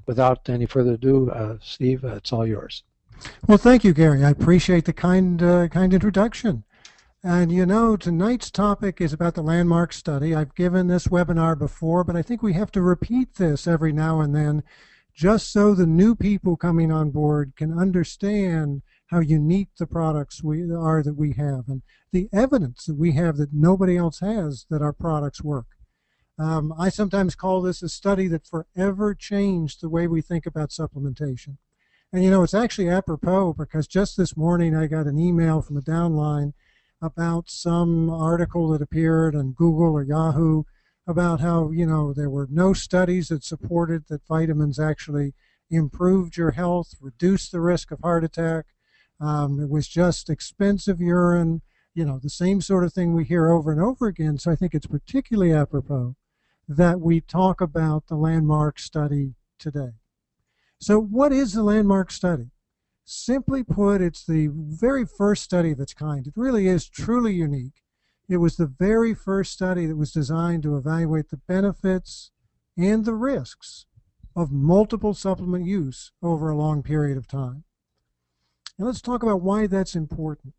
without any further ado, Steve, it's all yours. Well, thank you, Gary. I appreciate the kind introduction. And you know, tonight's topic is about the landmark study. I've given this webinar before, but I think we have to repeat this every now and then just so the new people coming on board can understand how unique the products that we have and the evidence that we have that nobody else has that our products work. I sometimes call this a study that forever changed the way we think about supplementation. And you know, it's actually apropos because just this morning I got an email from a downline about some article that appeared on Google or Yahoo about how, you know, there were no studies that supported that vitamins actually improved your health, reduced the risk of heart attack. It was just expensive urine, you know, the same sort of thing we hear over and over again. So I think it's particularly apropos that we talk about the landmark study today. So what is the landmark study? Simply put, it's the very first study of its kind. It really is truly unique. It was the very first study that was designed to evaluate the benefits and the risks of multiple supplement use over a long period of time. And let's talk about why that's important.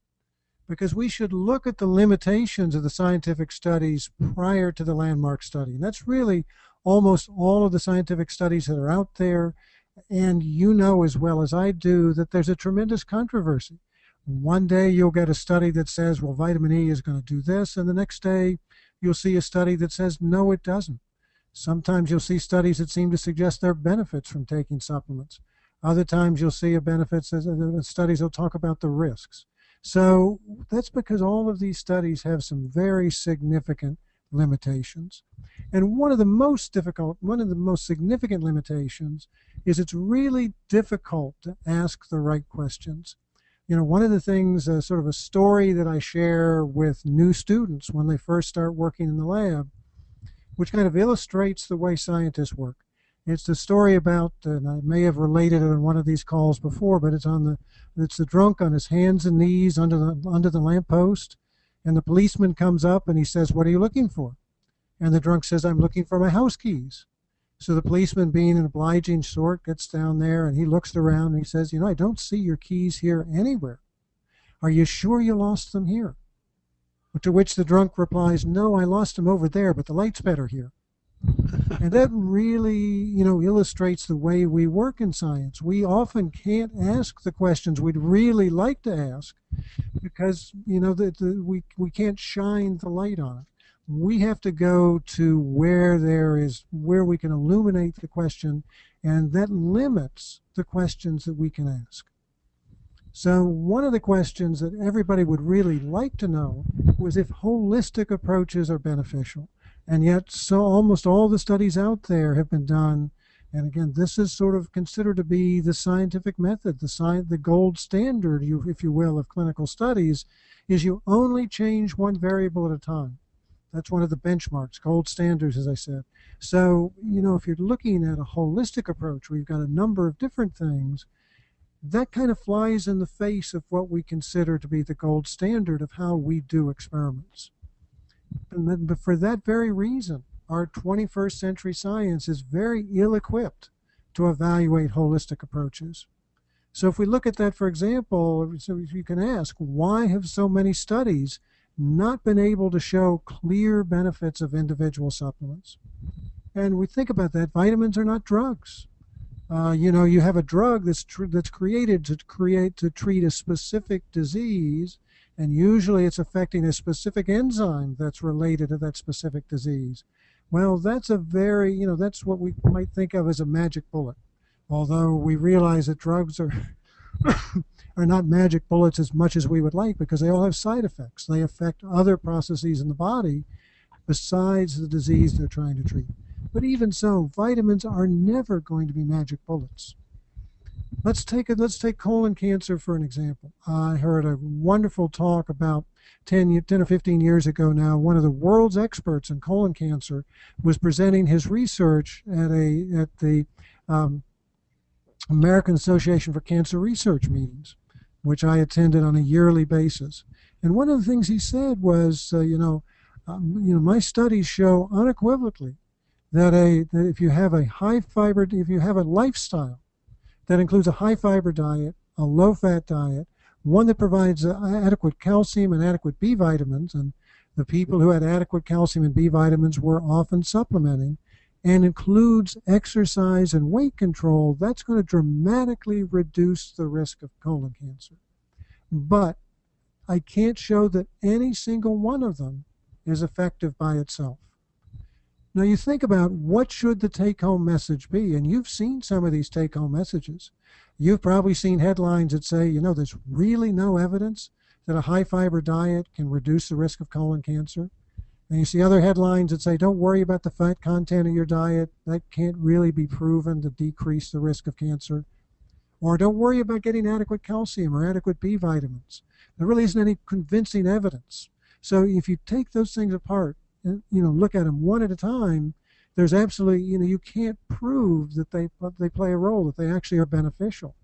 Because we should look at the limitations of the scientific studies prior to the landmark study. And that's really almost all of the scientific studies that are out there. And you know as well as I do that there's a tremendous controversy. One day you'll get a study that says, well, vitamin E is going to do this, and the next day you'll see a study that says, no, it doesn't. Sometimes you'll see studies that seem to suggest there are benefits from taking supplements. Other times you'll see studies that talk about the risks. So that's because all of these studies have some very significant limitations. And one of the most significant limitations is it's really difficult to ask the right questions. You know, one of the things, sort of a story that I share with new students when they first start working in the lab, which kind of illustrates the way scientists work. It's the story about, and I may have related it on one of these calls before, but it's the drunk on his hands and knees under the lamppost. And the policeman comes up and he says, what are you looking for? And the drunk says, I'm looking for my house keys. So the policeman, being an obliging sort, gets down there and he looks around and he says, you know, I don't see your keys here anywhere. Are you sure you lost them here? To which the drunk replies, no, I lost them over there, but the light's better here. And that really, you know, illustrates the way we work in science. We often can't ask the questions we'd really like to ask because, you know, we can't shine the light on it. We have to go to where we can illuminate the question, and that limits the questions that we can ask. So one of the questions that everybody would really like to know was if holistic approaches are beneficial. And yet, so almost all the studies out there have been done, and again, this is sort of considered to be the scientific method, the gold standard, if you will, of clinical studies, is you only change one variable at a time. That's one of the benchmarks, gold standards, as I said. So, you know, if you're looking at a holistic approach where you've got a number of different things, that kind of flies in the face of what we consider to be the gold standard of how we do experiments. But for that very reason, our 21st century science is very ill-equipped to evaluate holistic approaches. So if we look at that, for example, so you can ask, why have so many studies not been able to show clear benefits of individual supplements? And we think about that, vitamins are not drugs. You know, you have a drug that's created to treat a specific disease, and usually it's affecting a specific enzyme that's related to that specific disease. Well, that's that's what we might think of as a magic bullet. Although we realize that drugs are not magic bullets as much as we would like, because they all have side effects. They affect other processes in the body besides the disease they're trying to treat. But even so, vitamins are never going to be magic bullets. Let's take colon cancer for an example. I heard a wonderful talk about 10 or 15 years ago now. One of the world's experts in colon cancer was presenting his research at the American Association for Cancer Research meetings, which I attended on a yearly basis. And one of the things he said was, my studies show unequivocally that if you have a if you have a lifestyle that includes a high fiber diet, a low fat diet, one that provides adequate calcium and adequate B vitamins, and the people who had adequate calcium and B vitamins were often supplementing, and includes exercise and weight control, that's going to dramatically reduce the risk of colon cancer. But I can't show that any single one of them is effective by itself. Now you think about what should the take-home message be, and you've seen some of these take-home messages. You've probably seen headlines that say, you know, there's really no evidence that a high-fiber diet can reduce the risk of colon cancer. And you see other headlines that say, don't worry about the fat content of your diet. That can't really be proven to decrease the risk of cancer. Or don't worry about getting adequate calcium or adequate B vitamins. There really isn't any convincing evidence. So if you take those things apart, and, you know, look at them one at a time, there's absolutely, you know, you can't prove that they play a role, that they actually are beneficial.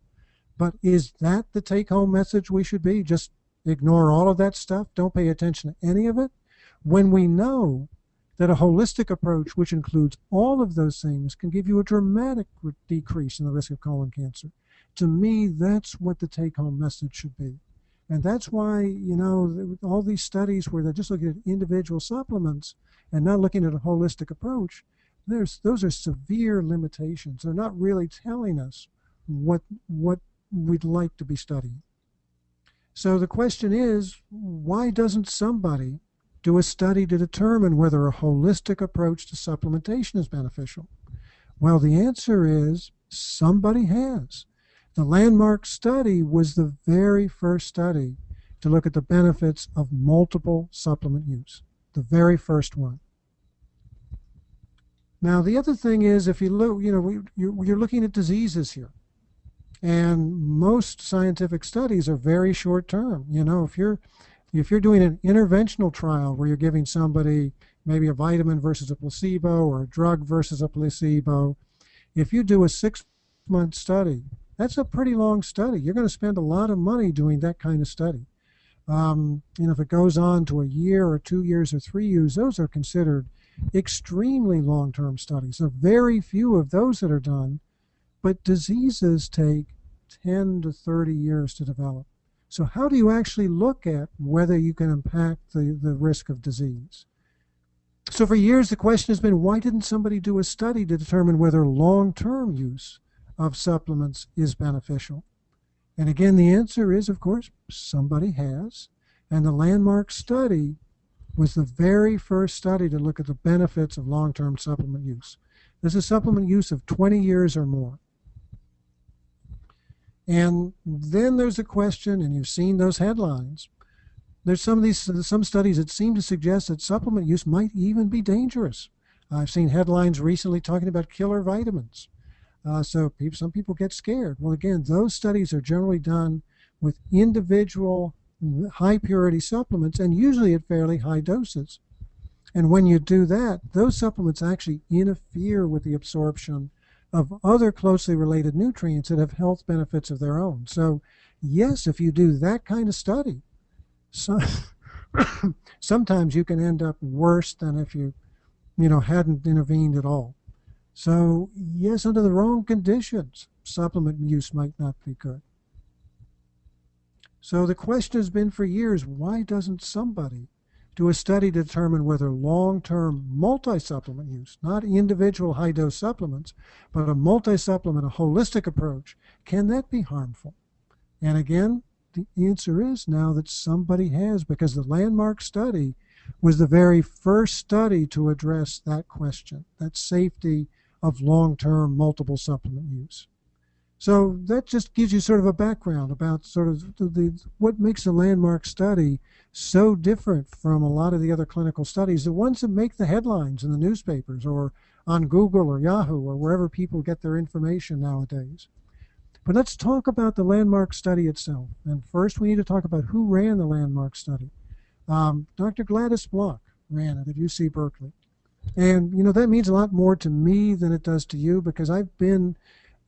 But is that the take-home message we should be? Just ignore all of that stuff? Don't pay attention to any of it? When we know that a holistic approach, which includes all of those things, can give you a dramatic decrease in the risk of colon cancer. To me, that's what the take-home message should be. And that's why, you know, all these studies where they're just looking at individual supplements and not looking at a holistic approach, those are severe limitations. They're not really telling us what we'd like to be studying. So the question is, why doesn't somebody do a study to determine whether a holistic approach to supplementation is beneficial? Well, the answer is somebody has. The landmark study was the very first study to look at the benefits of multiple supplement use, the very first one. Now, the other thing is, if you look, you know, you're looking at diseases here, and most scientific studies are very short term. You know, if you're doing an interventional trial where you're giving somebody maybe a vitamin versus a placebo or a drug versus a placebo, if you do a 6-month study, that's a pretty long study. You're going to spend a lot of money doing that kind of study. You know, if it goes on to a year or 2 years or 3 years, those are considered extremely long-term studies. There are very few of those that are done, but diseases take 10 to 30 years to develop. So how do you actually look at whether you can impact the risk of disease? So for years, the question has been, why didn't somebody do a study to determine whether long-term use of supplements is beneficial? And again, the answer is, of course, somebody has. And the landmark study was the very first study to look at the benefits of long-term supplement use. This is supplement use of 20 years or more. And then there's a question, and you've seen those headlines. There's some studies that seem to suggest that supplement use might even be dangerous. I've seen headlines recently talking about killer vitamins. So some people get scared. Well, again, those studies are generally done with individual high purity supplements and usually at fairly high doses. And when you do that, those supplements actually interfere with the absorption of other closely related nutrients that have health benefits of their own. So yes, if you do that kind of study, sometimes you can end up worse than if you hadn't intervened at all. So yes, under the wrong conditions, supplement use might not be good. So the question has been for years, why doesn't somebody do a study to determine whether long-term multi-supplement use, not individual high-dose supplements, but a multi-supplement, a holistic approach, can that be harmful? And again, the answer is now that somebody has, because the landmark study was the very first study to address that question, that safety of long-term multiple supplement use. So that just gives you sort of a background about sort of what makes the landmark study so different from a lot of the other clinical studies, the ones that make the headlines in the newspapers or on Google or Yahoo or wherever people get their information nowadays. But let's talk about the landmark study itself. And first we need to talk about who ran the landmark study. Dr. Gladys Block ran it at UC Berkeley. And, that means a lot more to me than it does to you, because I've been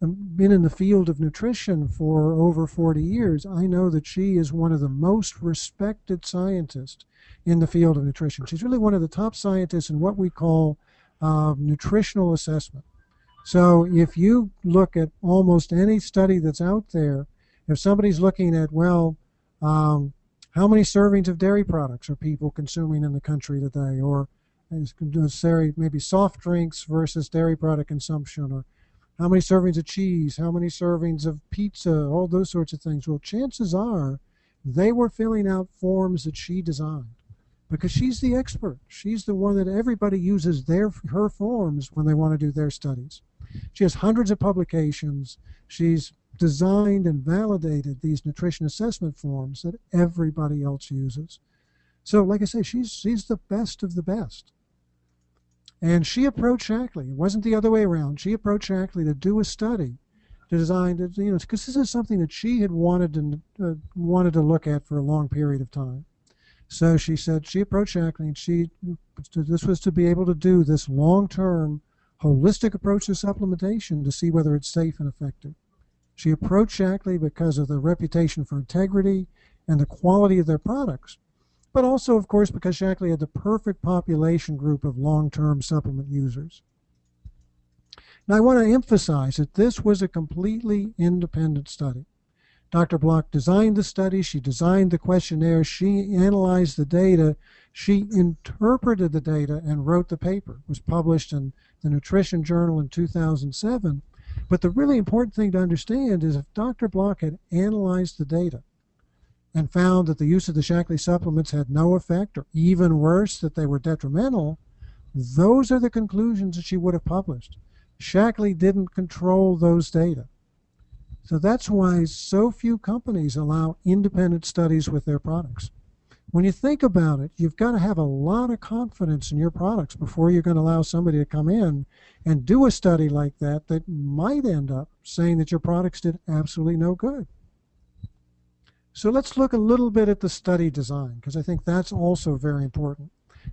in the field of nutrition for over 40 years. I know that she is one of the most respected scientists in the field of nutrition. She's really one of the top scientists in what we call nutritional assessment. So if you look at almost any study that's out there, if somebody's looking at, well, how many servings of dairy products are people consuming in the country today, or maybe soft drinks versus dairy product consumption, or how many servings of cheese, how many servings of pizza, all those sorts of things. Well, chances are they were filling out forms that she designed because she's the expert. She's the one that everybody uses her forms when they want to do their studies. She has hundreds of publications. She's designed and validated these nutrition assessment forms that everybody else uses. So, like I say, she's the best of the best. And she approached Shackley. It wasn't the other way around. She approached Shackley to do a study to design, because this is something that she had wanted to look at for a long period of time. So she said she approached Shackley, and this was to be able to do this long-term holistic approach to supplementation to see whether it's safe and effective. She approached Shackley because of their reputation for integrity and the quality of their products, but also, of course, because Shackley had the perfect population group of long-term supplement users. Now, I want to emphasize that this was a completely independent study. Dr. Block designed the study, she designed the questionnaire, she analyzed the data, she interpreted the data and wrote the paper. It was published in the Nutrition Journal in 2007. But the really important thing to understand is if Dr. Block had analyzed the data and found that the use of the Shackley supplements had no effect, or even worse, that they were detrimental, those are the conclusions that she would have published. Shackley didn't control those data. So that's why so few companies allow independent studies with their products. When you think about it, you've got to have a lot of confidence in your products before you're going to allow somebody to come in and do a study like that that might end up saying that your products did absolutely no good. So let's look a little bit at the study design, because I think that's also very important.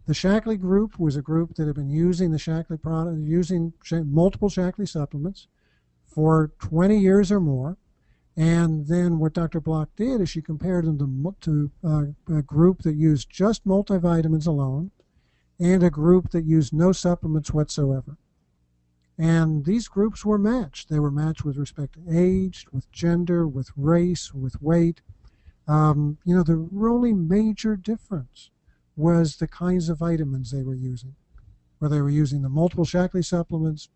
The Shackley group was a group that had been using the Shackley product, using multiple Shackley supplements for 20 years or more. And then what Dr. Block did is she compared them to a group that used just multivitamins alone and a group that used no supplements whatsoever. And these groups were matched. They were matched with respect to age, with gender, with race, with weight. The only major difference was the kinds of vitamins they were using, whether they were using the multiple Shackley supplements,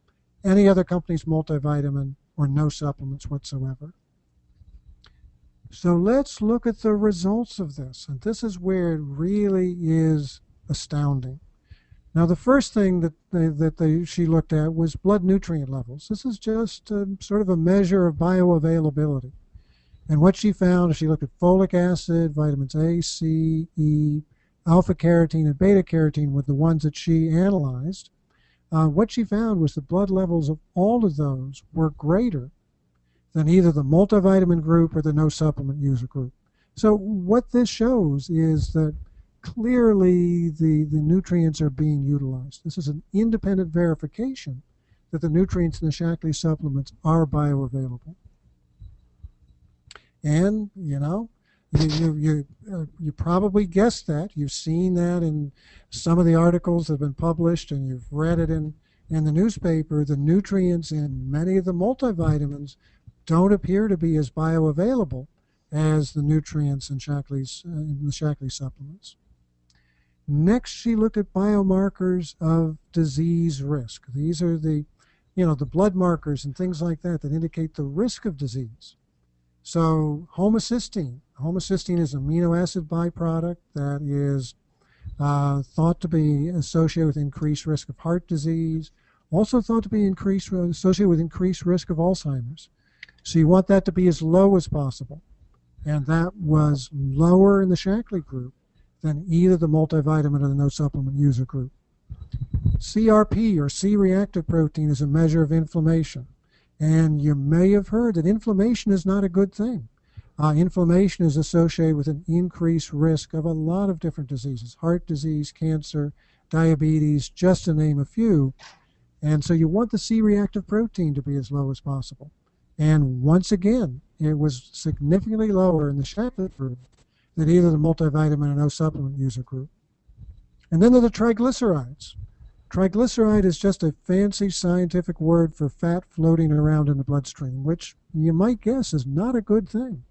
any other company's multivitamin, or no supplements whatsoever. So let's look at the results of this, and this is where it really is astounding. Now, the first thing that she looked at was blood nutrient levels. This is just sort of a measure of bioavailability. And what she found is she looked at folic acid, vitamins A, C, E, alpha-carotene, and beta-carotene were the ones that she analyzed. What she found was the blood levels of all of those were greater than either the multivitamin group or the no supplement user group. So what this shows is that clearly the nutrients are being utilized. This is an independent verification that the nutrients in the Shackley supplements are bioavailable. And, you probably guessed that. You've seen that in some of the articles that have been published, and you've read it in the newspaper. The nutrients in many of the multivitamins don't appear to be as bioavailable as the nutrients in the Shackley supplements. Next, she looked at biomarkers of disease risk. These are the blood markers and things like that that indicate the risk of disease. So homocysteine. Homocysteine is an amino acid byproduct that is thought to be associated with increased risk of heart disease, also thought to be associated with increased risk of Alzheimer's. So you want that to be as low as possible. And that was lower in the Shackley group than either the multivitamin or the no supplement user group. CRP, or C-reactive protein, is a measure of inflammation. And you may have heard that inflammation is not a good thing. Inflammation is associated with an increased risk of a lot of different diseases, heart disease, cancer, diabetes, just to name a few. And so you want the C-reactive protein to be as low as possible. And once again, it was significantly lower in the Shackley group than either the multivitamin or no supplement user group. And then there are the triglycerides. Triglyceride is just a fancy scientific word for fat floating around in the bloodstream, which you might guess is not a good thing.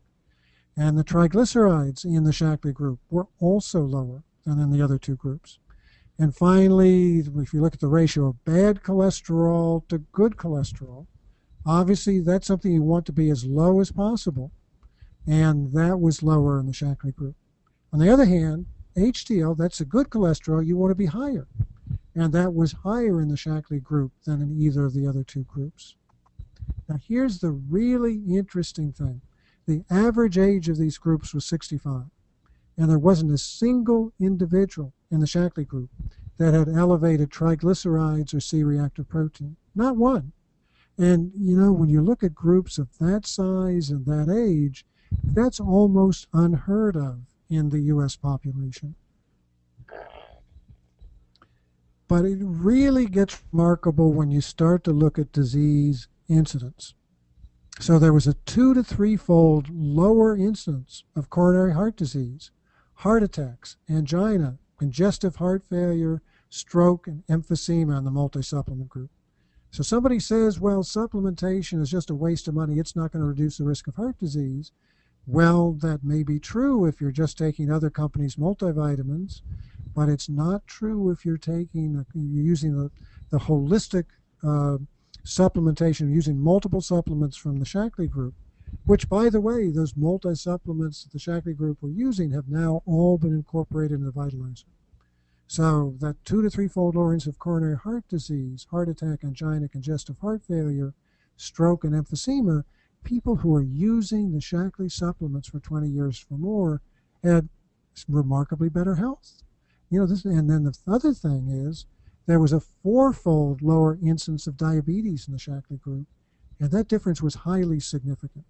And the triglycerides in the Shaklee group were also lower than in the other two groups. And finally, if you look at the ratio of bad cholesterol to good cholesterol, obviously that's something you want to be as low as possible. And that was lower in the Shaklee group. On the other hand, HDL, that's a good cholesterol, you want to be higher. And that was higher in the Shaklee group than in either of the other two groups. Now here's the really interesting thing. The average age of these groups was 65. And there wasn't a single individual in the Shaklee group that had elevated triglycerides or C-reactive protein. Not one. And, you know, when you look at groups of that size and that age, that's almost unheard of in the U.S. population. But it really gets remarkable when you start to look at disease incidence. So there was a 2 to 3-fold lower incidence of coronary heart disease, heart attacks, angina, congestive heart failure, stroke, and emphysema in the multi-supplement group. So somebody says, well, supplementation is just a waste of money. It's not going to reduce the risk of heart disease. Well, that may be true if you're just taking other companies' multivitamins, but it's not true if you're using the holistic supplementation, using multiple supplements from the Shaklee group, which, by the way, those multi-supplements that the Shaklee group were using have now all been incorporated in the Vitalizer. So that 2 to 3-fold lower incidence of coronary heart disease, heart attack, angina, congestive heart failure, stroke, and emphysema, people who are using the Shaklee supplements for 20 years or more had remarkably better health. You know, and then the other thing is there was a 4-fold lower incidence of diabetes in the Shaklee group, and that difference was highly significant.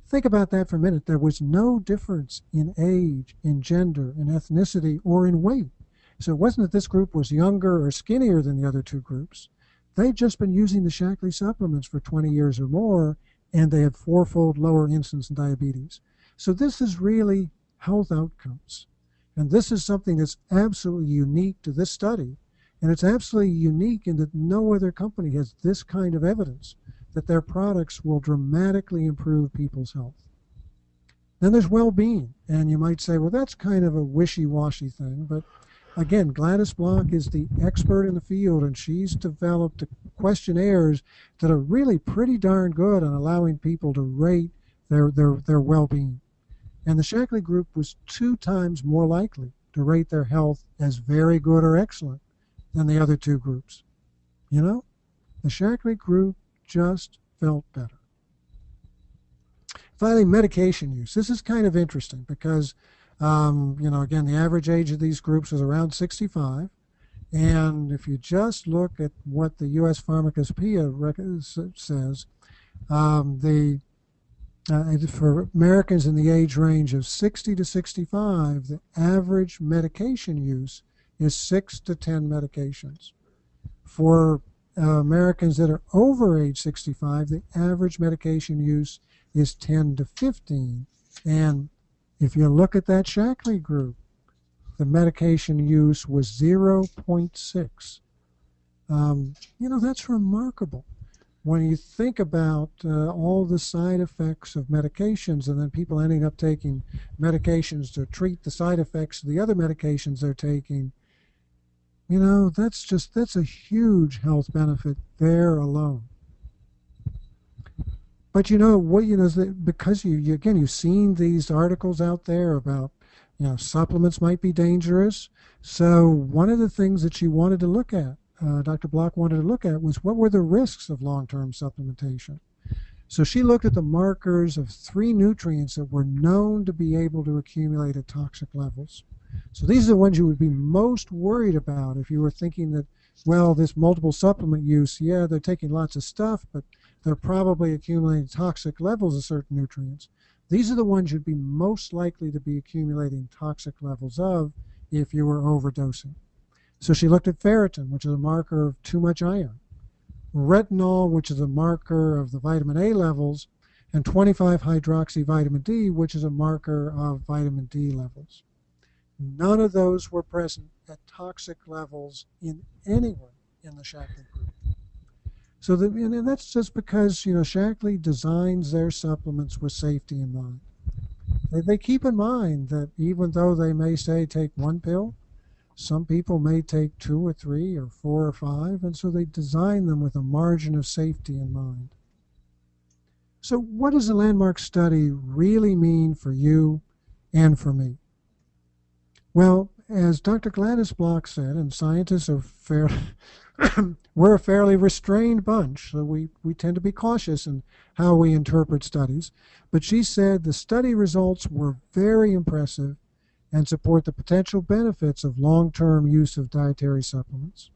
Think about that for a minute. There was no difference in age, in gender, in ethnicity, or in weight. So it wasn't that this group was younger or skinnier than the other two groups. They'd just been using the Shaklee supplements for 20 years or more, and they had 4-fold lower incidence in diabetes. So this is really health outcomes. And this is something that's absolutely unique to this study. And it's absolutely unique in that no other company has this kind of evidence that their products will dramatically improve people's health. Then there's well-being. And you might say, well, that's kind of a wishy-washy thing. But again, Gladys Block is the expert in the field, and she's developed questionnaires that are really pretty darn good on allowing people to rate their well-being. And the Shaklee group was 2 times more likely to rate their health as very good or excellent than the other two groups. You know, the Shaklee group just felt better. Finally, medication use. This is kind of interesting because, you know, again, the average age of these groups was around 65. And if you just look at what the U.S. Pharmacopoeia says, for Americans in the age range of 60 to 65, the average medication use is 6 to 10 medications. For Americans that are over age 65, the average medication use is 10 to 15. And if you look at that Shaklee group, the medication use was 0.6. You know, that's remarkable. When you think about all the side effects of medications and then people ending up taking medications to treat the side effects of the other medications they're taking, you know, that's a huge health benefit there alone. But you know what, you know, because again, you've seen these articles out there about, you know, supplements might be dangerous. So one of the things that she wanted to look at, Dr. Block wanted to look at, was what were the risks of long-term supplementation. So she looked at the markers of 3 nutrients that were known to be able to accumulate at toxic levels. So these are the ones you would be most worried about if you were thinking that, well, this multiple supplement use, yeah, they're taking lots of stuff, but they're probably accumulating toxic levels of certain nutrients. These are the ones you'd be most likely to be accumulating toxic levels of if you were overdosing. So she looked at ferritin, which is a marker of too much iron, retinol, which is a marker of the vitamin A levels, and 25-hydroxyvitamin D, which is a marker of vitamin D levels. None of those were present at toxic levels in anyone in the Shackley group. So and that's just because, Shackley designs their supplements with safety in mind. They keep in mind that even though they may say take one pill, some people may take 2 or 3 or 4 or 5, and so they design them with a margin of safety in mind. So what does the landmark study really mean for you and for me? Well, as Dr. Gladys Block said, and scientists are we're a fairly restrained bunch, so we tend to be cautious in how we interpret studies. But she said the study results were very impressive and support the potential benefits of long-term use of dietary supplements.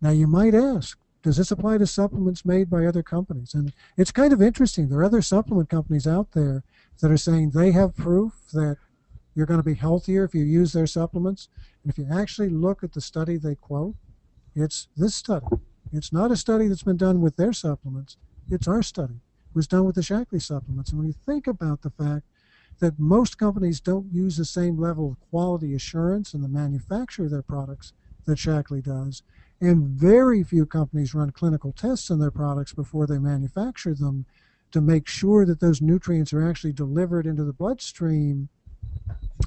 Now you might ask, does this apply to supplements made by other companies? And it's kind of interesting. There are other supplement companies out there that are saying they have proof that you're going to be healthier if you use their supplements. And if you actually look at the study they quote, it's this study. It's not a study that's been done with their supplements. It's our study. It was done with the Shackley supplements. And when you think about the fact that most companies don't use the same level of quality assurance in the manufacture of their products that Shackley does, and very few companies run clinical tests on their products before they manufacture them to make sure that those nutrients are actually delivered into the bloodstream,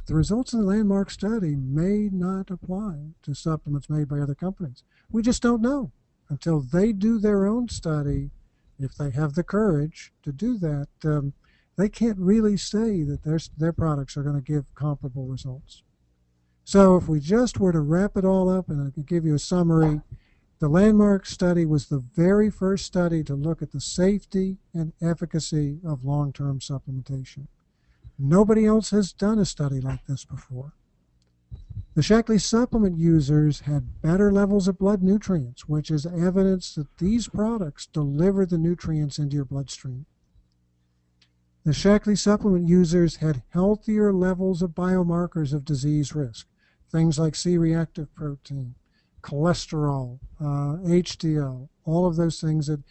the results of the landmark study may not apply to supplements made by other companies. We just don't know until they do their own study. If they have the courage to do that, they can't really say that their products are going to give comparable results. So if we just were to wrap it all up, and I could give you a summary, the landmark study was the very first study to look at the safety and efficacy of long-term supplementation. Nobody else has done a study like this before. The Shackley supplement users had better levels of blood nutrients, which is evidence that these products deliver the nutrients into your bloodstream. The Shackley supplement users had healthier levels of biomarkers of disease risk, things like C-reactive protein, cholesterol, HDL, all of those things that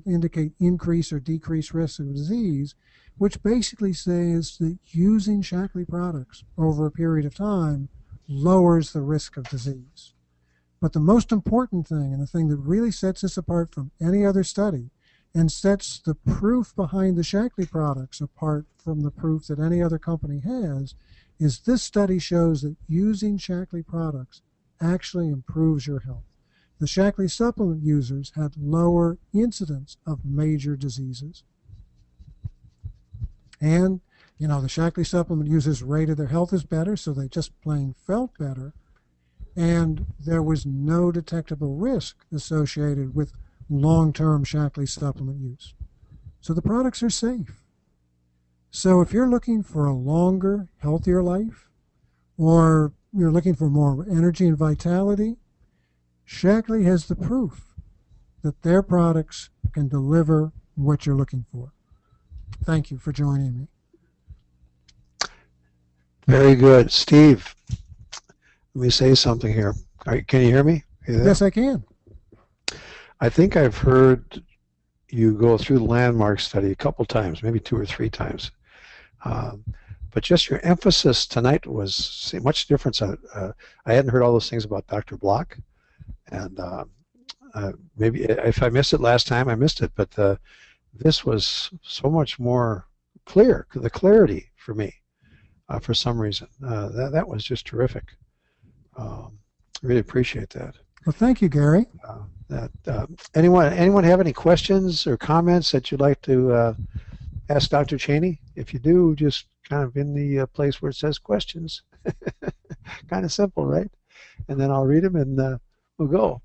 indicate increase or decreased risk of disease, which basically says that using Shackley products over a period of time lowers the risk of disease. But the most important thing, and the thing that really sets this apart from any other study, and sets the proof behind the Shackley products apart from the proof that any other company has, is this study shows that using Shackley products actually improves your health. The Shackley supplement users had lower incidence of major diseases. And, the Shackley supplement users rated their health as better, so they just plain felt better. And there was no detectable risk associated with long-term Shackley supplement use. So the products are safe. So if you're looking for a longer, healthier life, or you're looking for more energy and vitality, Shackley has the proof that their products can deliver what you're looking for. Thank you for joining me. Very good. Steve, let me say something here. Can you hear me? Yes, I can. I think I've heard you go through the landmark study a couple times, maybe 2 or 3 times. But just your emphasis tonight was much different. I hadn't heard all those things about Dr. Block. And maybe if I missed it last time, I missed it. But this was so much more clear, the clarity for me, for some reason. That was just terrific. Really appreciate that. Well, thank you, Gary. Anyone have any questions or comments that you'd like to ask Dr. Cheney? If you do, just kind of in the place where it says questions. Kind of simple, right? And then I'll read them and we'll go.